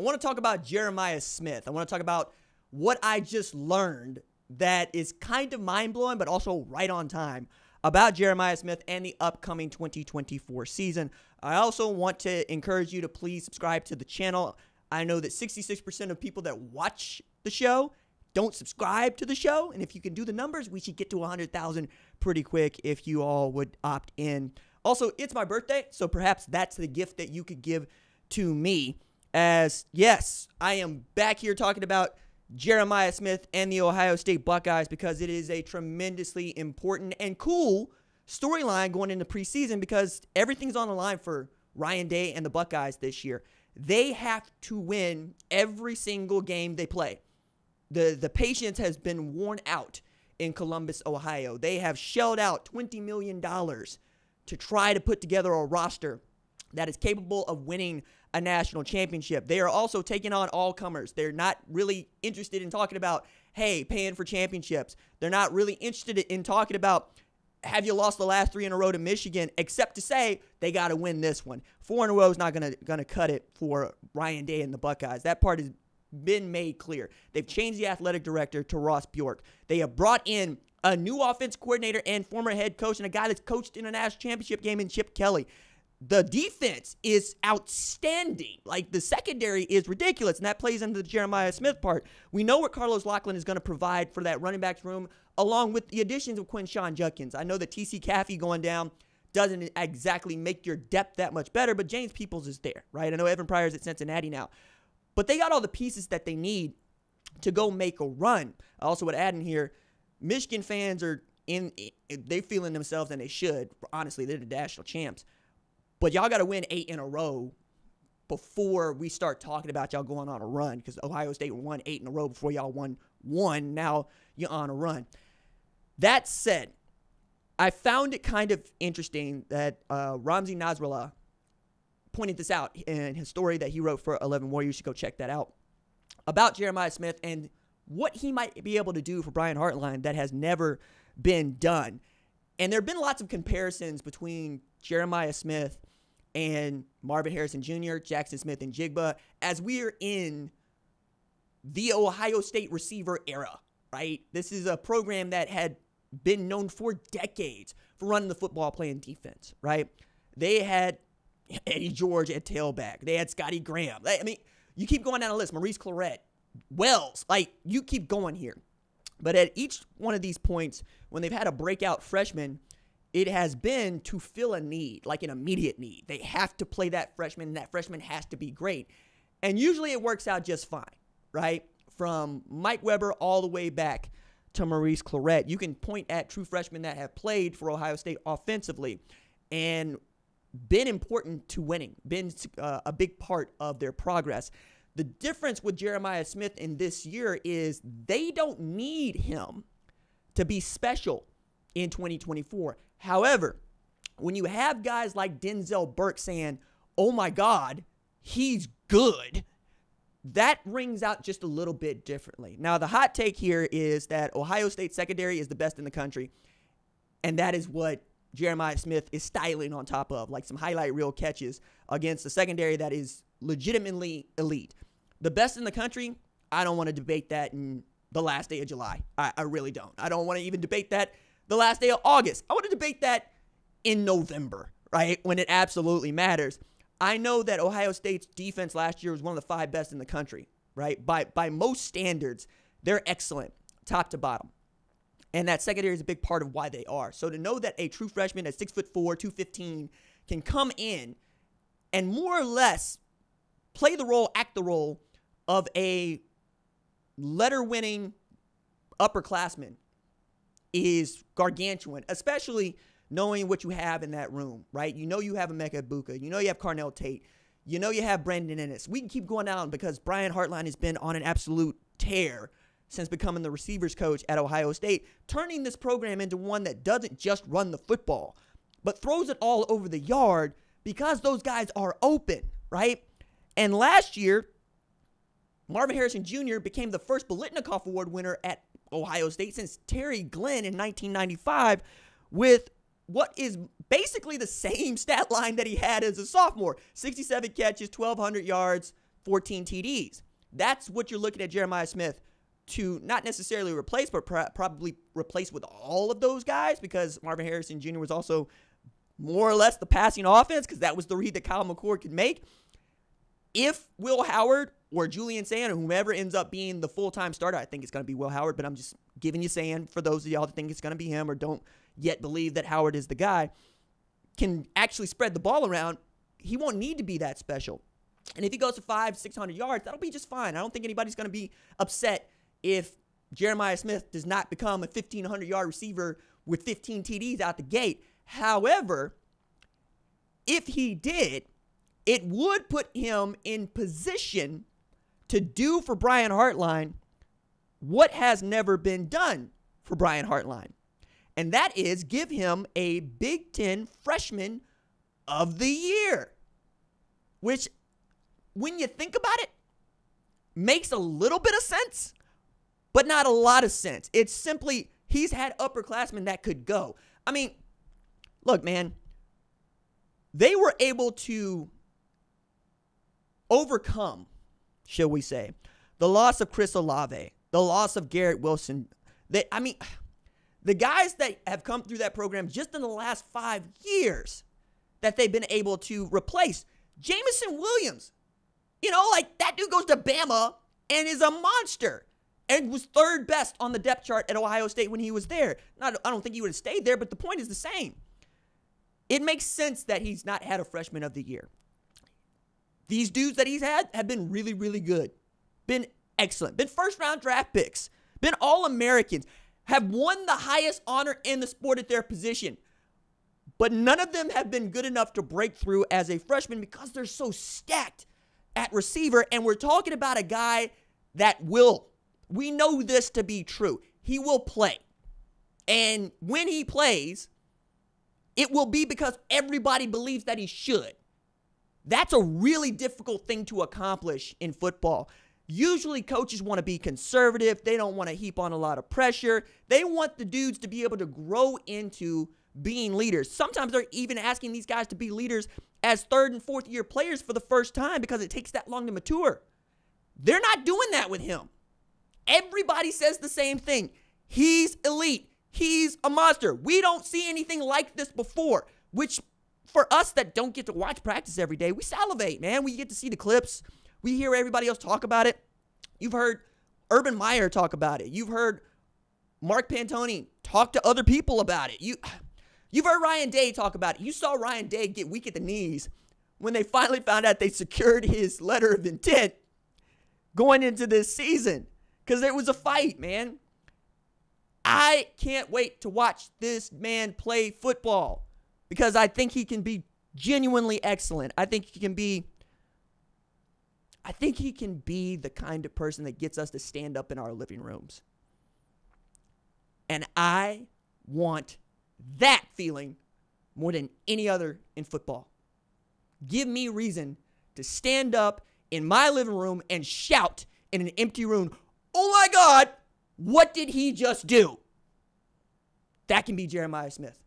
I want to talk about Jeremiah Smith. I want to talk about what I just learned that is kind of mind-blowing, but also right on time about Jeremiah Smith and the upcoming 2024 season. I also want to encourage you to please subscribe to the channel. I know that 66% of people that watch the show don't subscribe to the show, and if you can do the numbers, we should get to 100,000 pretty quick if you all would opt in. Also, it's my birthday, so perhaps that's the gift that you could give to me. As, yes, I am back here talking about Jeremiah Smith and the Ohio State Buckeyes because it is a tremendously important and cool storyline going into preseason because everything's on the line for Ryan Day and the Buckeyes this year. They have to win every single game they play. The patience has been worn out in Columbus, Ohio. They have shelled out $20 million to try to put together a roster that is capable of winning a national championship. They are also taking on all comers. They're not really interested in talking about, hey, paying for championships. They're not really interested in talking about, have you lost the last 3 in a row to Michigan, except to say they got to win this one. 4 in a row is not gonna cut it for Ryan Day and the Buckeyes. That part has been made clear. They've changed the athletic director to Ross Bjork. They have brought in a new offense coordinator and former head coach and a guy that's coached in a national championship game in Chip Kelly. The defense is outstanding. Like, the secondary is ridiculous, and that plays into the Jeremiah Smith part. We know what Carlos Loughlin is going to provide for that running backs room, along with the additions of Quinshon Judkins. I know that T.C. Caffey going down doesn't exactly make your depth that much better, but James Peoples is there, right? I know Evan Pryor's at Cincinnati now. But they got all the pieces that they need to go make a run. I also would add in here, Michigan fans are they feeling themselves, and they should. Honestly, they're the national champs. But y'all got to win 8 in a row before we start talking about y'all going on a run, because Ohio State won 8 in a row before y'all won 1. Now you're on a run. That said, I found it kind of interesting that Ramzi Nasrallah pointed this out in his story that he wrote for 11 Warriors. You should go check that out, about Jeremiah Smith and what he might be able to do for Brian Hartline that has never been done. And there have been lots of comparisons between Jeremiah Smith and Marvin Harrison Jr., Jackson Smith, and Jigba as we are in the Ohio State receiver era, right? This is a program that had been known for decades for running the football, playing defense, right? They had Eddie George at tailback. They had Scotty Graham. I mean, you keep going down the list. Maurice Clarett, Wells, like, you keep going here. But at each one of these points, when they've had a breakout freshman, it has been to fill a need, like an immediate need. They have to play that freshman, and that freshman has to be great. And usually it works out just fine, right? From Mike Weber all the way back to Maurice Clarett. You can point at true freshmen that have played for Ohio State offensively and been important to winning, been a big part of their progress. The difference with Jeremiah Smith in this year is they don't need him to be special in 2024. However, when you have guys like Denzel Burke saying, oh my God, he's good, that rings out just a little bit differently. Now, the hot take here is that Ohio State secondary is the best in the country, and that is what Jeremiah Smith is styling on top of, like some highlight reel catches against a secondary that is legitimately elite. The best in the country, I don't want to debate that in the last day of July. I really don't. I don't want to even debate that the last day of August. I want to debate that in November, right, when it absolutely matters. I know that Ohio State's defense last year was one of the 5 best in the country, right? By most standards, they're excellent, top to bottom. And that secondary is a big part of why they are. So to know that a true freshman at 6'4", 215 can come in and more or less play the role, act the role of a letter-winning upperclassman is gargantuan, especially knowing what you have in that room, right? You know you have Emeka Egbuka. You know you have Carnell Tate. You know you have Brandon Ennis. We can keep going down because Brian Hartline has been on an absolute tear since becoming the receivers coach at Ohio State, turning this program into one that doesn't just run the football, but throws it all over the yard because those guys are open, right? And last year, Marvin Harrison Jr. became the first Biletnikoff Award winner at Ohio State since Terry Glenn in 1995 with what is basically the same stat line that he had as a sophomore. 67 catches, 1,200 yards, 14 TDs. That's what you're looking at Jeremiah Smith to not necessarily replace, but probably replace with all of those guys, because Marvin Harrison Jr. was also more or less the passing offense, because that was the read that Kyle McCord could make. If Will Howard or Julian Sand or whomever ends up being the full-time starter, I think it's going to be Will Howard, but I'm just giving you Sand for those of y'all that think it's going to be him or don't yet believe that Howard is the guy, can actually spread the ball around, he won't need to be that special. And if he goes to 500-600 yards, that'll be just fine. I don't think anybody's going to be upset if Jeremiah Smith does not become a 1,500-yard receiver with 15 TDs out the gate. However, if he did, it would put him in position to do for Brian Hartline what has never been done for Brian Hartline. And that is give him a Big Ten Freshman of the Year, which, when you think about it, makes a little bit of sense, but not a lot of sense. It's simply he's had upperclassmen that could go. I mean, look, man, they were able to overcome, shall we say, the loss of Chris Olave, the loss of Garrett Wilson. The guys that have come through that program just in the last 5 years that they've been able to replace. Jamison Williams, that dude goes to Bama and is a monster and was third best on the depth chart at Ohio State when he was there. I don't think he would have stayed there, but the point is the same. It makes sense that he's not had a Freshman of the Year. These dudes that he's had have been really, really good, been excellent, been first-round draft picks, been All-Americans, have won the highest honor in the sport at their position. But none of them have been good enough to break through as a freshman because they're so stacked at receiver. And we're talking about a guy that will. We know this to be true. He will play. And when he plays, it will be because everybody believes that he should. That's a really difficult thing to accomplish in football. Usually coaches want to be conservative. They don't want to heap on a lot of pressure. They want the dudes to be able to grow into being leaders. Sometimes they're even asking these guys to be leaders as third and fourth year players for the first time because it takes that long to mature. They're not doing that with him. Everybody says the same thing. He's elite. He's a monster. We don't see anything like this before, which for us that don't get to watch practice every day, we salivate, man. We get to see the clips. We hear everybody else talk about it. You've heard Urban Meyer talk about it. You've heard Mark Pantoni talk to other people about it. You've heard Ryan Day talk about it. You saw Ryan Day get weak at the knees when they finally found out they secured his letter of intent going into this season because there was a fight, man. I can't wait to watch this man play football because I think he can be genuinely excellent. I think he can be the kind of person that gets us to stand up in our living rooms. And I want that feeling more than any other in football. Give me reason to stand up in my living room and shout in an empty room, "Oh my God, what did he just do?" That can be Jeremiah Smith.